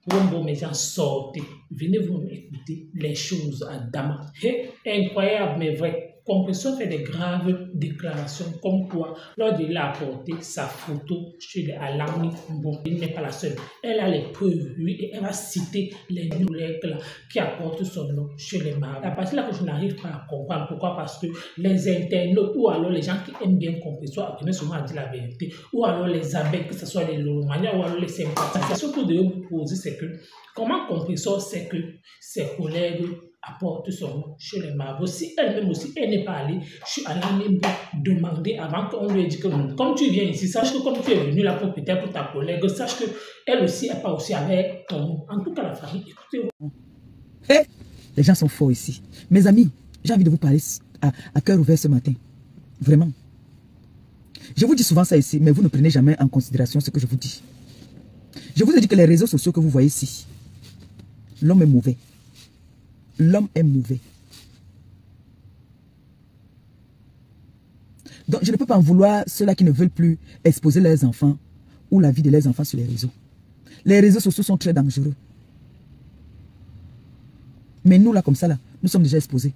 Bon, mes gens, sortez. Venez vous écouter les choses à Dama. Incroyable, mais vrai. Compression fait des graves déclarations comme quoi, lors de a apporté sa photo chez les Alami, bon, il n'est pas la seule. Elle a les preuves, oui, et elle va citer les collègues qui apportent son nom chez les marabouts. À partir de là que je n'arrive pas à comprendre. Pourquoi? Parce que les internautes ou alors les gens qui aiment bien Compression apprennent souvent à dire la vérité. Ou alors les abeilles, que ce soit les loromaniens ou alors les sympathisants. La question que vous devez vous poser, c'est que comment Compression sait que ses collègues apporte son nom chez les marabouts? Si elle-même aussi, elle n'est pas allée, je suis allée même demander avant qu'on lui ait dit que comme tu viens ici, sache que comme tu es venu là pour peut-être pour ta collègue, sache que elle aussi, elle part aussi avec ton nom. En tout cas, la famille, écoutez-vous. Hey, les gens sont forts ici. Mes amis, j'ai envie de vous parler à cœur ouvert ce matin. Vraiment. Je vous dis souvent ça ici, mais vous ne prenez jamais en considération ce que je vous dis. Je vous ai dit que les réseaux sociaux que vous voyez ici, l'homme est mauvais. L'homme est mauvais. Donc, je ne peux pas en vouloir ceux-là qui ne veulent plus exposer leurs enfants ou la vie de leurs enfants sur les réseaux. Les réseaux sociaux sont très dangereux. Mais nous, là, comme ça, là, nous sommes déjà exposés.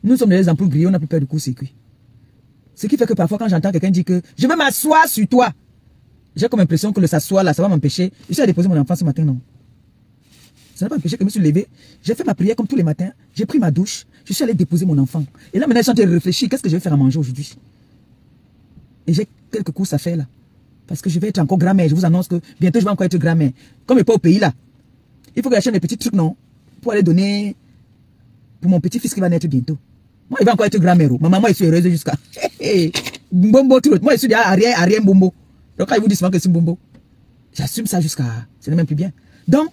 Nous sommes des ampoules grillées, on n'a plus peur du court-circuit. Ce qui fait que parfois, quand j'entends quelqu'un dire que je vais m'asseoir sur toi, j'ai comme impression que le s'asseoir là, ça va m'empêcher. Je suis allé déposer mon enfant ce matin, non. Ça n'a pas empêché que je me suis levé. J'ai fait ma prière comme tous les matins. J'ai pris ma douche. Je suis allé déposer mon enfant. Et là, maintenant, je suis en train de réfléchir. Qu'est-ce que je vais faire à manger aujourd'hui? Et j'ai quelques courses à faire là. Parce que je vais être encore grand-mère. Je vous annonce que bientôt, je vais encore être grand-mère. Comme je pas au pays là. Il faut que j'achète des petits trucs, non? Pour aller donner pour mon petit-fils qui va naître bientôt. Moi, il va encore être grand-mère. Ma maman, je suis heureuse jusqu'à... Mbombo, tout l'autre. Moi, je suis à rien Mbombo. Donc, quand ils vous disent souvent que c'est Mbombo, j'assume ça jusqu'à... Ce n'est même plus bien. Donc,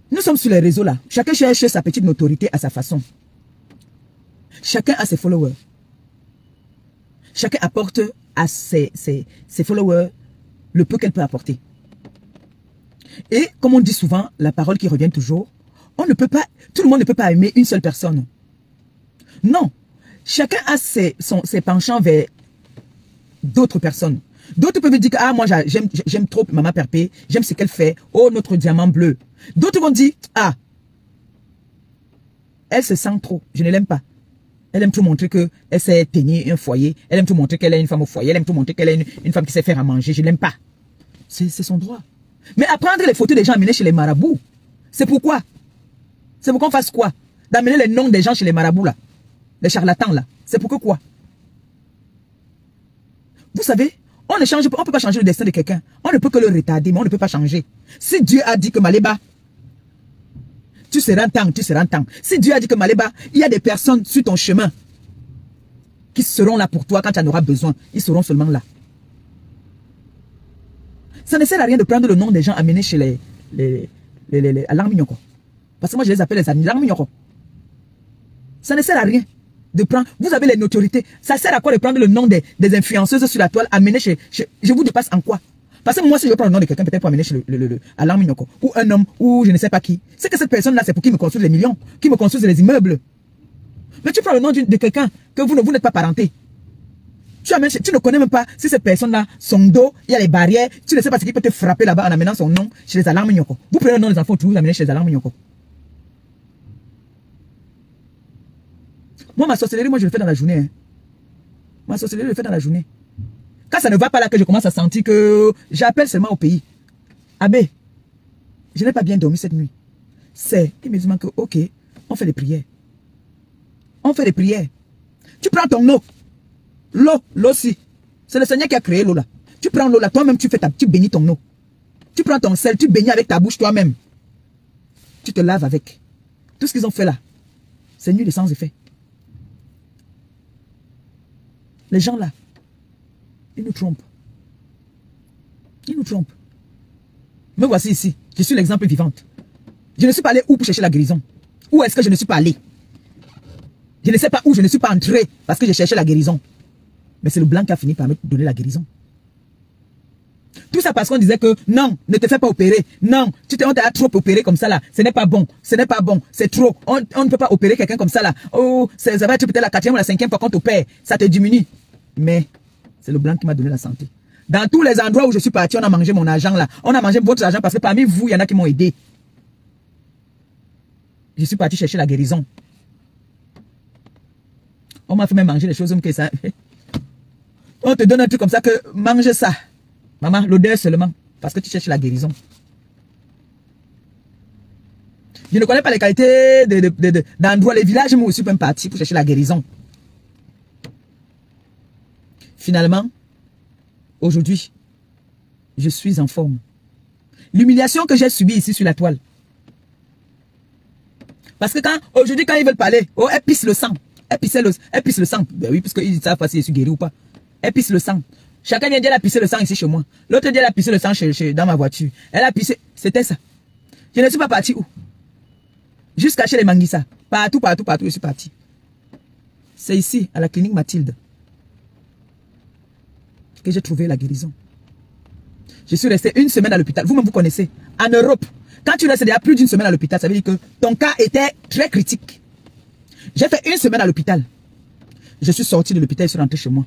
nous sommes sur les réseaux là. Chacun cherche sa petite notoriété à sa façon. Chacun a ses followers. Chacun apporte à ses followers le peu qu'elle peut apporter. Et comme on dit souvent, la parole qui revient toujours, on ne peut pas, tout le monde ne peut pas aimer une seule personne. Non. Chacun a ses penchants vers d'autres personnes. D'autres peuvent dire que ah, moi j'aime trop Maman Perpé, j'aime ce qu'elle fait, oh notre diamant bleu. D'autres vont dire ah, elle se sent trop, je ne l'aime pas. Elle aime tout montrer qu'elle sait tenir un foyer, elle aime tout montrer qu'elle est une femme au foyer, elle aime tout montrer qu'elle est une femme qui sait faire à manger, je ne l'aime pas. C'est son droit. Mais à prendre les photos des gens amenés chez les marabouts, c'est pourquoi? C'est pour qu'on fasse quoi? D'amener les noms des gens chez les marabouts là, les charlatans là, c'est pour que quoi? Vous savez, on ne peut pas changer le destin de quelqu'un. On ne peut que le retarder, mais on ne peut pas changer. Si Dieu a dit que Maléba, tu seras temps, tu seras temps. Si Dieu a dit que Maléba, il y a des personnes sur ton chemin qui seront là pour toi quand tu en auras besoin. Ils seront seulement là. Ça ne sert à rien de prendre le nom des gens amenés chez les Alarmignoko. Parce que moi je les appelle les Alarmignoko. Ça ne sert à rien de prendre, vous avez les notoriétés, ça sert à quoi de prendre le nom des influenceuses sur la toile, amener chez je vous dépasse en quoi? Parce que moi, si je prends le nom de quelqu'un, peut-être pour amener chez Alarmignoko, ou un homme, ou je ne sais pas qui, c'est que cette personne-là, c'est pour qui me construise les millions, qui me construise les immeubles. Mais tu prends le nom de quelqu'un que vous n'êtes pas parenté. Tu ne connais même pas si cette personne-là, son dos, il y a les barrières, tu ne sais pas ce qui peut te frapper là-bas en amenant son nom chez les Alarmignoko. Vous prenez le nom des enfants, vous l'amenez chez les Alarmignoko. Moi, ma sorcellerie, moi, je le fais dans la journée. Hein. Ma sorcellerie, je le fais dans la journée. Quand ça ne va pas là, que je commence à sentir que j'appelle seulement au pays. Abbé, je n'ai pas bien dormi cette nuit. C'est immédiatement que, ok, on fait des prières. On fait des prières. Tu prends ton eau. L'eau aussi. C'est le Seigneur qui a créé l'eau là. Tu prends l'eau là, toi-même, tu bénis ton eau. Tu prends ton sel, tu bénis avec ta bouche toi-même. Tu te laves avec. Tout ce qu'ils ont fait là, c'est nul et sans effet. Les gens là, ils nous trompent. Ils nous trompent. Me voici ici. Je suis l'exemple vivant. Je ne suis pas allé où pour chercher la guérison? Où est-ce que je ne suis pas allé? Je ne sais pas où je ne suis pas entré parce que j'ai cherché la guérison. Mais c'est le blanc qui a fini par me donner la guérison. Tout ça parce qu'on disait que non, ne te fais pas opérer. Non, on t'a trop opéré comme ça là. Ce n'est pas bon. Ce n'est pas bon. C'est trop. On ne peut pas opérer quelqu'un comme ça là. Oh, ça va être peut-être la 4e ou la 5e fois qu'on t'opère. Ça te diminue. Mais c'est le blanc qui m'a donné la santé. Dans tous les endroits où je suis parti, on a mangé mon argent là. On a mangé votre argent parce que parmi vous, il y en a qui m'ont aidé. Je suis parti chercher la guérison. On m'a fait même manger les choses que ça. On te donne un truc comme ça que mange ça. Maman, l'odeur seulement. Parce que tu cherches la guérison. Je ne connais pas les qualités d'endroits, les villages, moi aussi, même parti pour chercher la guérison. Finalement, aujourd'hui, je suis en forme. L'humiliation que j'ai subie ici sur la toile. Parce que aujourd'hui, quand ils veulent parler, oh, elle pisse le sang. Elle pisse le sang. Ben oui, parce qu'ils savent pas si je suis guéri ou pas. Elle pisse le sang. Chacun vient dire elle a pissé le sang ici chez moi. L'autre dit elle a pissé le sang dans ma voiture. Elle a pissé. C'était ça. Je ne suis pas parti où? Jusqu'à chez les Manguissa. Partout, je suis parti. C'est ici, à la clinique Mathilde, que j'ai trouvé la guérison. Je suis resté 1 semaine à l'hôpital. Vous-même, vous connaissez. En Europe, quand tu restes déjà plus d'1 semaine à l'hôpital, ça veut dire que ton cas était très critique. J'ai fait 1 semaine à l'hôpital. Je suis sorti de l'hôpital et je suis rentré chez moi.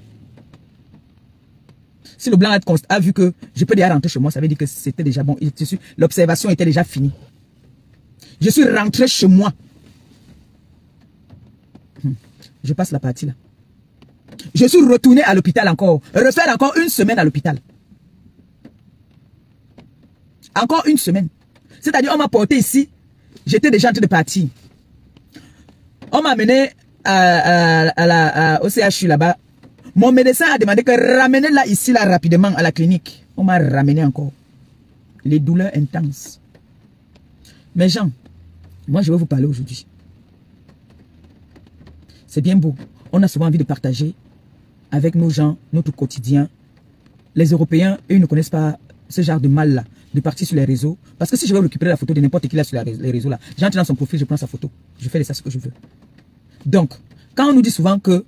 Si le blanc a vu que je peux déjà rentrer chez moi, ça veut dire que c'était déjà bon. L'observation était déjà finie. Je suis rentré chez moi. Je passe la partie là. Je suis retourné à l'hôpital encore. Refaire encore 1 semaine à l'hôpital. Encore 1 semaine. C'est-à-dire, on m'a porté ici. J'étais déjà en train de partir. On m'a amené au CHU là-bas. Mon médecin a demandé que ramener là, ici, là, rapidement à la clinique. On m'a ramené encore. Les douleurs intenses. Mais Jean, moi je vais vous parler aujourd'hui. C'est bien beau. On a souvent envie de partager avec nos gens, notre quotidien. Les Européens, eux, ils ne connaissent pas ce genre de mal-là, de partir sur les réseaux. Parce que si je vais récupérer la photo de n'importe qui là sur les réseaux là, j'entre dans son profil, je prends sa photo. Je fais de ça ce que je veux. Donc, quand on nous dit souvent que,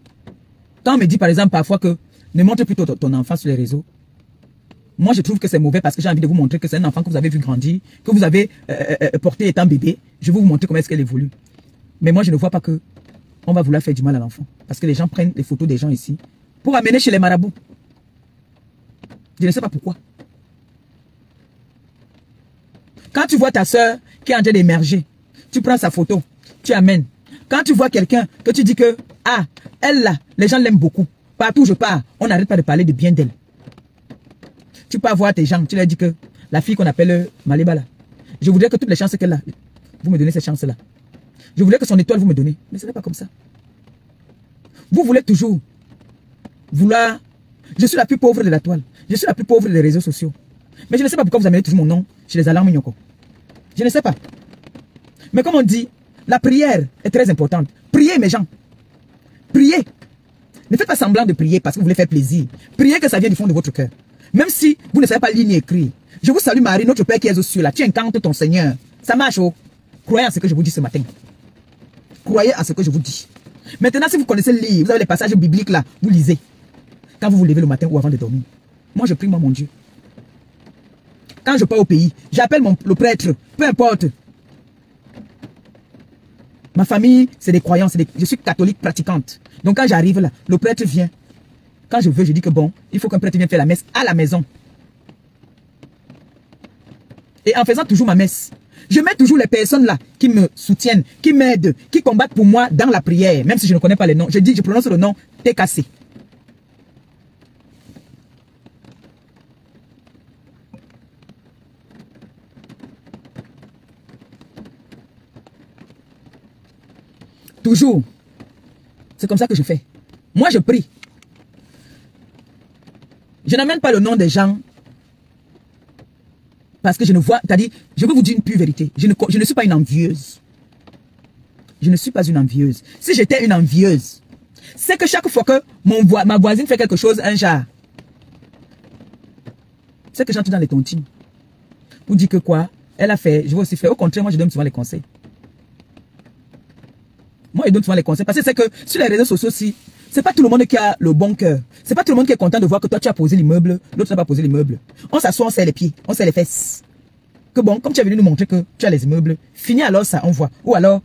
quand on me dit par exemple parfois que ne montre plutôt ton enfant sur les réseaux, moi je trouve que c'est mauvais parce que j'ai envie de vous montrer que c'est un enfant que vous avez vu grandir, que vous avez porté étant bébé. Je vais vous montrer comment est-ce qu'elle évolue. Mais moi je ne vois pas que on va vouloir faire du mal à l'enfant. Parce que les gens prennent les photos des gens ici pour amener chez les marabouts. Je ne sais pas pourquoi. Quand tu vois ta soeur qui est en train d'émerger, tu prends sa photo, tu amènes. Quand tu vois quelqu'un que tu dis que, ah, elle là, les gens l'aiment beaucoup. Partout où je pars, on n'arrête pas de parler de bien d'elle. Tu peux avoir tes gens, tu leur dis que la fille qu'on appelle Maléba là, je voudrais que toutes les chances qu'elle a, vous me donnez cette chance-là. Je voulais que son étoile, vous me donnez. Mais ce n'est pas comme ça. Vous voulez toujours vouloir... Je suis la plus pauvre de la toile. Je suis la plus pauvre des réseaux sociaux. Mais je ne sais pas pourquoi vous amenez toujours mon nom chez les alarmes Nyoko. Je ne sais pas. Mais comme on dit, la prière est très importante. Priez mes gens. Priez. Ne faites pas semblant de prier parce que vous voulez faire plaisir. Priez que ça vient du fond de votre cœur. Même si vous ne savez pas lire ni écrire. Je vous salue Marie, notre Père qui est aux cieux là. Tu incantes ton Seigneur. Ça marche, oh. Croyez en ce que je vous dis ce matin. Croyez en ce que je vous dis. Maintenant, si vous connaissez lire, vous avez les passages bibliques là, vous lisez. Quand vous vous levez le matin ou avant de dormir. Moi, je prie, moi, mon Dieu. Quand je pars au pays, j'appelle le prêtre, peu importe. Ma famille, c'est des croyants, je suis catholique pratiquante. Donc quand j'arrive là, le prêtre vient. Quand je veux, je dis que bon, il faut qu'un prêtre vienne faire la messe à la maison. Et en faisant toujours ma messe, je mets toujours les personnes là qui me soutiennent, qui m'aident, qui combattent pour moi dans la prière, même si je ne connais pas les noms. Je prononce le nom TKC. Toujours. C'est comme ça que je fais. Moi, je prie. Je n'amène pas le nom des gens parce que je ne vois... C'est-à-dire, je veux vous dire une pure vérité. Je ne suis pas une envieuse. Je ne suis pas une envieuse. Si j'étais une envieuse, c'est que chaque fois que ma voisine fait quelque chose, un genre, c'est que j'entre dans les tontines. Vous dites que quoi? Elle a fait, je vais aussi faire. Au contraire, moi, je donne souvent les conseils. Moi, je donne souvent les conseils. Parce que c'est que sur les réseaux sociaux aussi, c'est pas tout le monde qui a le bon cœur. C'est pas tout le monde qui est content de voir que toi, tu as posé l'immeuble, l'autre n'a pas posé l'immeuble. On s'assoit, on serre les pieds, on serre les fesses. Que bon, comme tu es venu nous montrer que tu as les immeubles, finis alors ça, on voit. Ou alors,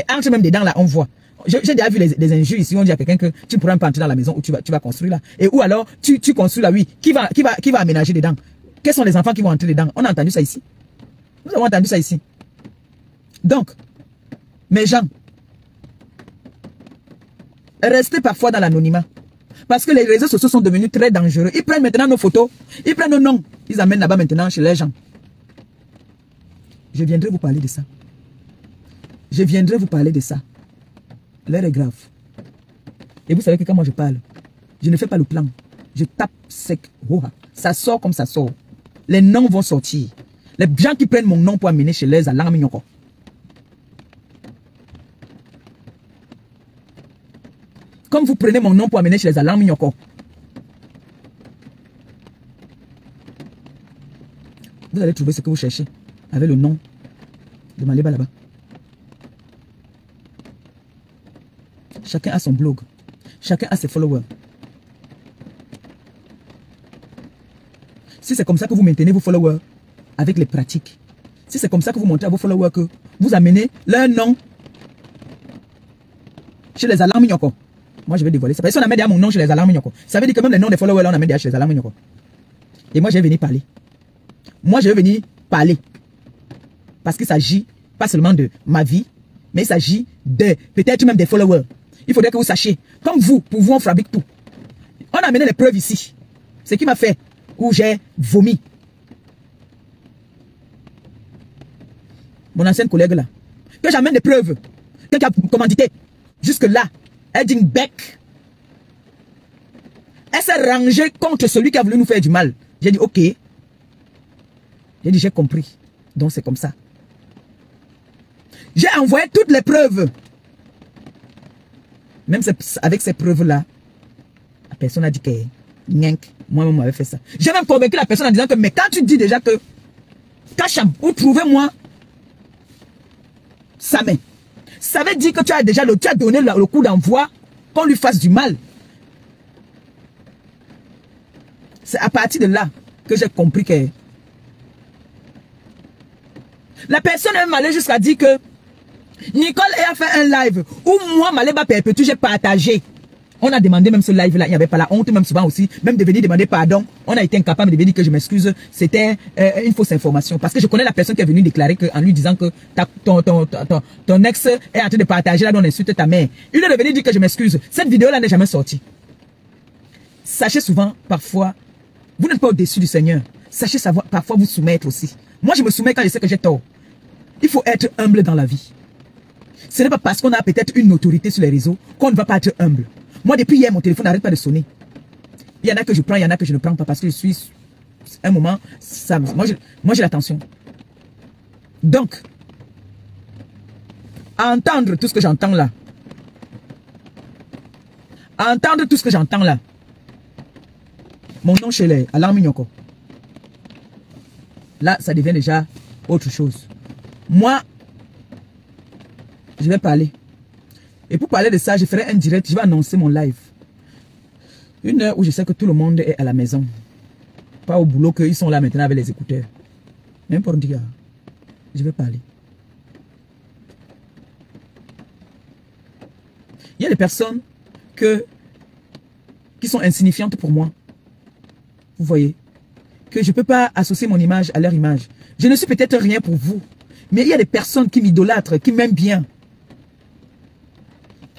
entre même dedans là, on voit. j'ai déjà vu des injures ici, on dit à quelqu'un que tu ne pourras pas entrer dans la maison où tu vas construire là. Et ou alors, tu construis là, oui. Qui va aménager dedans? Quels sont les enfants qui vont entrer dedans? On a entendu ça ici. Nous avons entendu ça ici. Donc, mes gens, restez parfois dans l'anonymat. Parce que les réseaux sociaux sont devenus très dangereux. Ils prennent maintenant nos photos, ils prennent nos noms, ils amènent là-bas maintenant chez les gens. Je viendrai vous parler de ça. Je viendrai vous parler de ça. L'heure est grave. Et vous savez que quand moi je parle, je ne fais pas le plan. Je tape sec. Ça sort comme ça sort. Les noms vont sortir. Les gens qui prennent mon nom pour amener chez les alarmes. Comme vous prenez mon nom pour amener chez les alarmes. Vous allez trouver ce que vous cherchez avec le nom de Maléba là-bas. Chacun a son blog. Chacun a ses followers. Si c'est comme ça que vous maintenez vos followers avec les pratiques, si c'est comme ça que vous montrez à vos followers que vous amenez leur nom chez les alarmes, moi je vais dévoiler ça. Parce qu'on amène déjà mon nom chez les alarmes, ça veut dire que même les noms des followers là, on amène déjà chez les alarmes. Et moi je vais venir parler. Moi je vais venir parler. Parce qu'il s'agit pas seulement de ma vie, mais il s'agit de peut-être même des followers. Il faudrait que vous sachiez, comme vous, pour vous on fabrique tout. On a amené les preuves ici. Ce qui m'a fait où j'ai vomi. Mon ancienne collègue là, que j'amène des preuves, quelqu'un a commandité, jusque là, elle dit bec. Elle s'est rangée contre celui qui a voulu nous faire du mal. J'ai dit ok. J'ai dit j'ai compris. Donc c'est comme ça. J'ai envoyé toutes les preuves. Même avec ces preuves-là, la personne a dit que moi-même m'avais fait ça. J'ai même convaincu la personne en disant que mais quand tu dis déjà que Kacham, ou trouvez-moi sa main, ça veut dire que tu as déjà tu as donné le coup d'envoi qu'on lui fasse du mal. C'est à partir de là que j'ai compris que la personne elle m'allait jusqu'à dire que Nicole a fait un live où moi, Maléba Perpétue, j'ai partagé. On a demandé même ce live-là, il n'y avait pas la honte, même souvent aussi, même de venir demander pardon. On a été incapable de venir dire que je m'excuse. C'était une fausse information. Parce que je connais la personne qui est venue déclarer en lui disant que ton ex est en train de partager là, on insulte ta mère. Il est venu dire que je m'excuse. Cette vidéo-là n'est jamais sortie. Sachez souvent, parfois, vous n'êtes pas au-dessus du Seigneur. Sachez savoir, parfois vous soumettre aussi. Moi, je me soumets quand je sais que j'ai tort. Il faut être humble dans la vie. Ce n'est pas parce qu'on a peut-être une autorité sur les réseaux qu'on ne va pas être humble. Moi, depuis hier, mon téléphone n'arrête pas de sonner. Il y en a que je prends, il y en a que je ne prends pas parce que je suis... Un moment, ça, moi j'ai l'attention. Donc, à entendre tout ce que j'entends là, à entendre tout ce que j'entends là, mon nom chez les alarmes Nyoko, là, ça devient déjà autre chose. Moi, je vais parler. Et pour parler de ça, je ferai un direct. Je vais annoncer mon live. Une heure où je sais que tout le monde est à la maison. Pas au boulot qu'ils sont là maintenant avec les écouteurs. N'importe qui. Je vais parler. Il y a des personnes qui sont insignifiantes pour moi. Vous voyez. Que je ne peux pas associer mon image à leur image. Je ne suis peut-être rien pour vous. Mais il y a des personnes qui m'idolâtrent, qui m'aiment bien.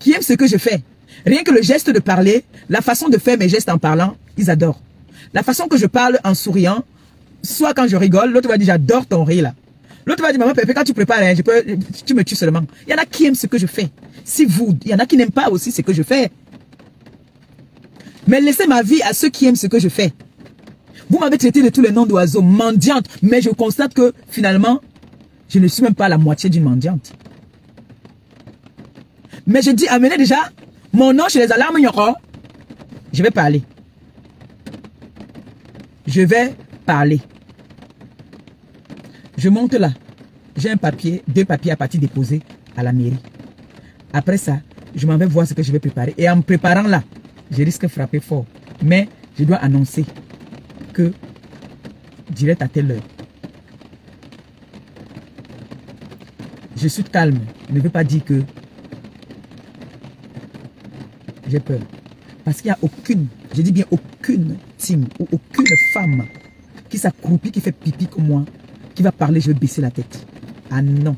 Qui aiment ce que je fais. Rien que le geste de parler, la façon de faire mes gestes en parlant, ils adorent. La façon que je parle en souriant, soit quand je rigole, l'autre va dire j'adore ton rire là. L'autre va dire maman Pépé, quand tu prépares, hein, tu me tues seulement. Il y en a qui aiment ce que je fais. Si vous, il y en a qui n'aiment pas aussi ce que je fais. Mais laissez ma vie à ceux qui aiment ce que je fais. Vous m'avez traité de tous les noms d'oiseaux, mendiante, mais je constate que finalement, je ne suis même pas la moitié d'une mendiante. Mais je dis, amenez déjà mon nom chez les alarmes Nyoko. Je vais parler. Je vais parler. Je monte là. J'ai un papier, 2 papiers à partir déposés à la mairie. Après ça, je m'en vais voir ce que je vais préparer. Et en me préparant là, je risque de frapper fort. Mais je dois annoncer que direct à telle heure. Je suis calme. Ne veut pas dire que J'ai peur. Parce qu'il n'y a aucune, je dis bien aucune team ou aucune femme qui s'accroupit, qui fait pipi comme moi, qui va parler, je vais baisser la tête. Ah non.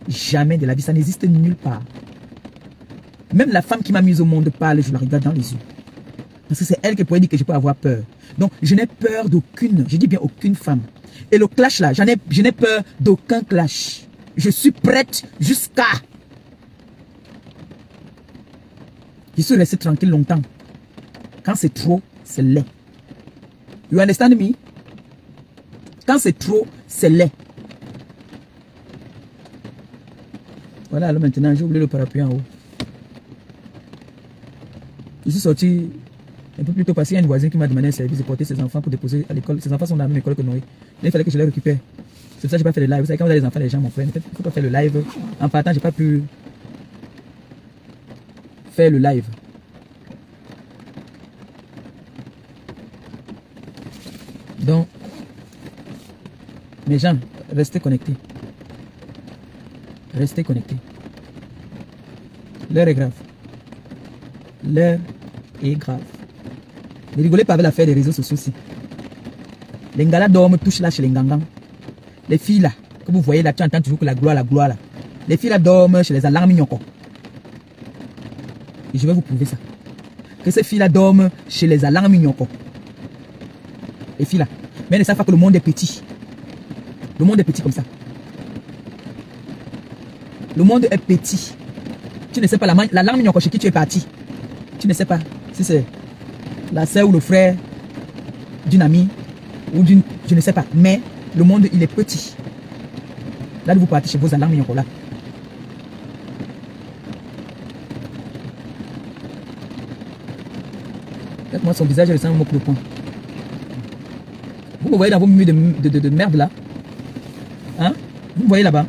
Jamais de la vie, ça n'existe nulle part. Même la femme qui m'a mise au monde parle, je la regarde dans les yeux. Parce que c'est elle qui pourrait dire que je peux avoir peur. Donc, je n'ai peur d'aucune, je dis bien aucune femme. Et le clash là, je n'ai peur d'aucun clash. Je suis prête jusqu'à... Je suis resté tranquille longtemps. Quand c'est trop, c'est laid. You understand me? Quand c'est trop, c'est laid. Voilà, alors maintenant, j'ai oublié le parapluie en haut. Je suis sorti un peu plus tôt parce qu'il y a une voisine qui m'a demandé un service de porter ses enfants pour déposer à l'école. Ses enfants sont dans la même école que Noé. Il fallait que je les récupère. C'est pour ça que je n'ai pas fait le live. Vous savez, quand vous avez les enfants, les gens, mon frère, il ne faut pas faire le live. En partant, je n'ai pas pu faire le live. Donc, mes gens, restez connectés. Restez connectés. L'heure est grave. L'heure est grave. Ne rigolez pas avec l'affaire des réseaux sociaux aussi. Les ngala dorment, touchent là chez les ngangans. Les filles là, que vous voyez là, tu entends toujours que la gloire là. Les filles là dorment chez les alarmes nyoko. Et je vais vous prouver ça. Que ces filles là dorment chez les alarmes nyoko. Les filles là. Mais elles ne savent pas que le monde est petit. Le monde est petit comme ça. Le monde est petit. Tu ne sais pas la langue nyoko chez qui tu es parti. Tu ne sais pas si c'est la sœur ou le frère d'une amie ou d'une... Je ne sais pas. Mais le monde, il est petit. Là, vous partez chez vos alarmes nyoko là. Regarde-moi son visage, je le sens un coup de poing. Vous me voyez dans vos murs de merde là. Hein? Vous me voyez là-bas.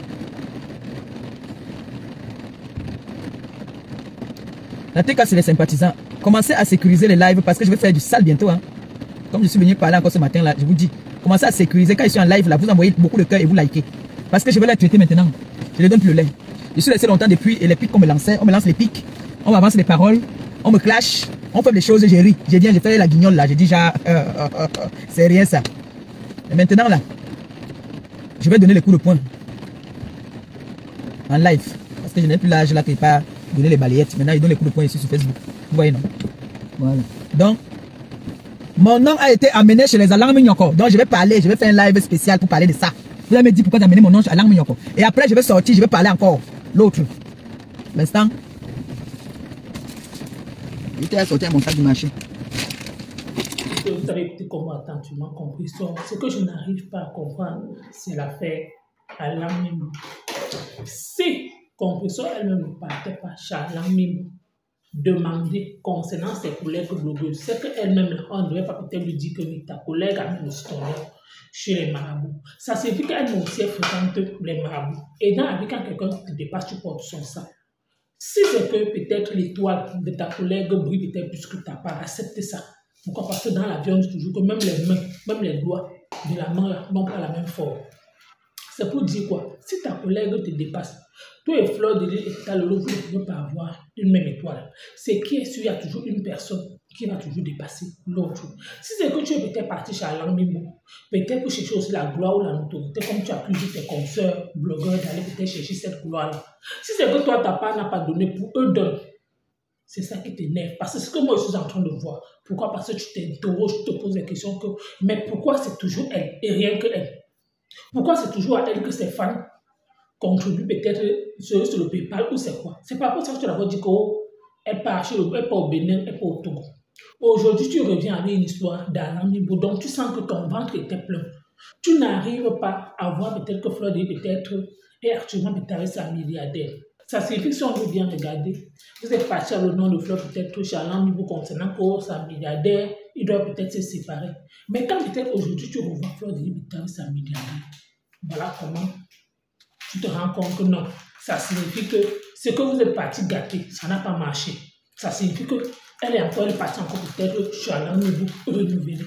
La TK, c'est les sympathisants. Commencez à sécuriser les lives parce que je vais faire du sale bientôt. Hein. Comme je suis venu parler encore ce matin là, je vous dis, commencez à sécuriser. Quand je suis en live là, vous envoyez beaucoup de cœurs et vous likez. Parce que je vais les traiter maintenant. Je ne donne plus le lait. Je suis resté longtemps depuis et les pics qu'on me lançait, on me lance les pics, on m'avance les paroles, on me clash, on fait des choses, j'ai ri. J'ai dit, j'ai fait la guignole là, j'ai dit, c'est rien ça. Et maintenant là, je vais donner les coups de poing. En live. Parce que je n'ai plus l'âge là qui n'est pas donner les balayettes. Maintenant, il donne les coups de poing ici sur Facebook. Vous voyez, non? Voilà. Donc, mon nom a été amené chez les alarmes Nyoko. Donc, je vais parler, je vais faire un live spécial pour parler de ça. Vous allez me dire pourquoi d'amener mon nom chez alarme Nyoko. Et après, je vais sortir, je vais parler encore. L'autre. L'instant. J'étais à sortir mon sac du marché. Vous avez écouté comment attentivement compris. Ce que je n'arrive pas à comprendre, c'est l'affaire Alarme Mimbo. Si Compression elle-même ne partait pas chez Alarme Mimbo demander concernant ses collègues blogueurs, c'est qu'elle-même, on ne devait pas peut-être lui dire que ta collègue a mis le story chez les marabouts. Ça signifie qu'elle aussi fréquente les marabouts. Et dans la vie, quand quelqu'un te dépasse, tu portes son sang. Si c'est que peut-être l'étoile de ta collègue brille peut-être plus que ta part, accepte ça. Pourquoi? Parce que dans la vie, on dit toujours que même les mains, même les doigts de la main n'ont pas la même forme. C'est pour dire quoi? Si ta collègue te dépasse, toi et Fleur de l'île et Talolo, vous ne pouvez pas avoir une même étoile. C'est qui est sûr, il y a toujours une personne qui va toujours dépasser l'autre. Si c'est que tu es peut-être parti chez Alarme Mimbo, peut-être pour chercher aussi la gloire ou la notoriété, comme tu as pu dire tes consoeurs, blogueurs, d'aller peut-être chercher cette gloire-là. Si c'est que toi, ta part n'a pas donné, pour eux donner. C'est ça qui t'énerve. Parce que c'est ce que moi je suis en train de voir. Pourquoi? Parce que tu t'interroges, tu te poses des questions que, mais pourquoi c'est toujours elle et rien que elle? Pourquoi c'est toujours à elle que ses fans contribuent peut-être sur le PayPal ou c'est quoi? C'est pas pour ça que tu l'as dit qu'elle part au Bénin, elle part au Togo. Aujourd'hui, tu reviens avec une histoire d'Alarme Mimbo, donc tu sens que ton ventre était plein. Tu n'arrives pas à voir peut-être que Fleur peut-être est actuellement peut-être sa milliardaire. Ça signifie que si on veut bien regarder, vous êtes parti à le nom de Fleur peut-être chez Alarme Mimbo concernant que sa milliardaire, il doit peut-être se séparer. Mais quand peut-être aujourd'hui tu revois Fleur de peut-être sa milliardaire, voilà comment tu te rends compte que non. Ça signifie que ce que vous êtes parti gâter, ça n'a pas marché. Ça signifie qu'elle est encore partie encore peut-être chez Alarme Mimbo renouvelée.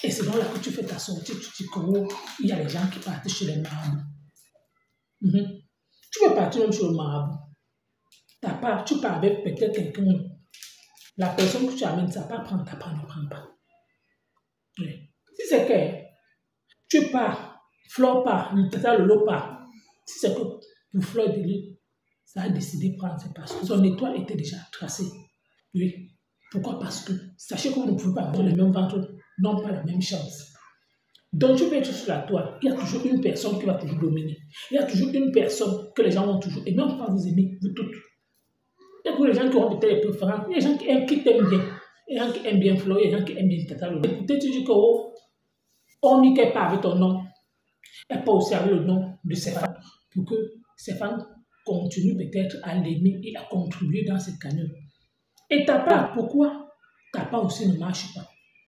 Et c'est donc là que tu fais ta sortie, tu dis qu'il y a les gens qui partent chez les marabouts. Tu peux partir même chez le marabout. Tu pars avec peut-être quelqu'un la personne que tu amènes, ça pas prendre, t'apprends, ne prend pas. Oui. Si c'est que tu pars, Flore part, Tata Lolo part, si c'est que pour Flore de Lille, ça a décidé de prendre, c'est parce que son étoile était déjà tracée. Oui. Pourquoi? Parce que sachez que vous ne pouvez pas avoir le même ventre, non pas la même chance. Donc tu peux être sur la toile, il y a toujours une personne qui va toujours dominer. Il y a toujours une personne que les gens vont toujours aimer, même pas vous aimer, vous toutes. Il y a pour les gens qui ont peut-être des préférences, il y a des gens qui t'aiment bien. Il y a des gens qui aiment bien Flore, il y a des gens qui aiment bien Tata Lolo. Écoutez, tu dis que on n'y est pas avec ton nom, et pas aussi avec le nom de Stéphane, pour que Stéphane continue peut-être à l'aimer et à contribuer dans cette cagnotte. Et ta part, pourquoi ta part aussi ne marche pas?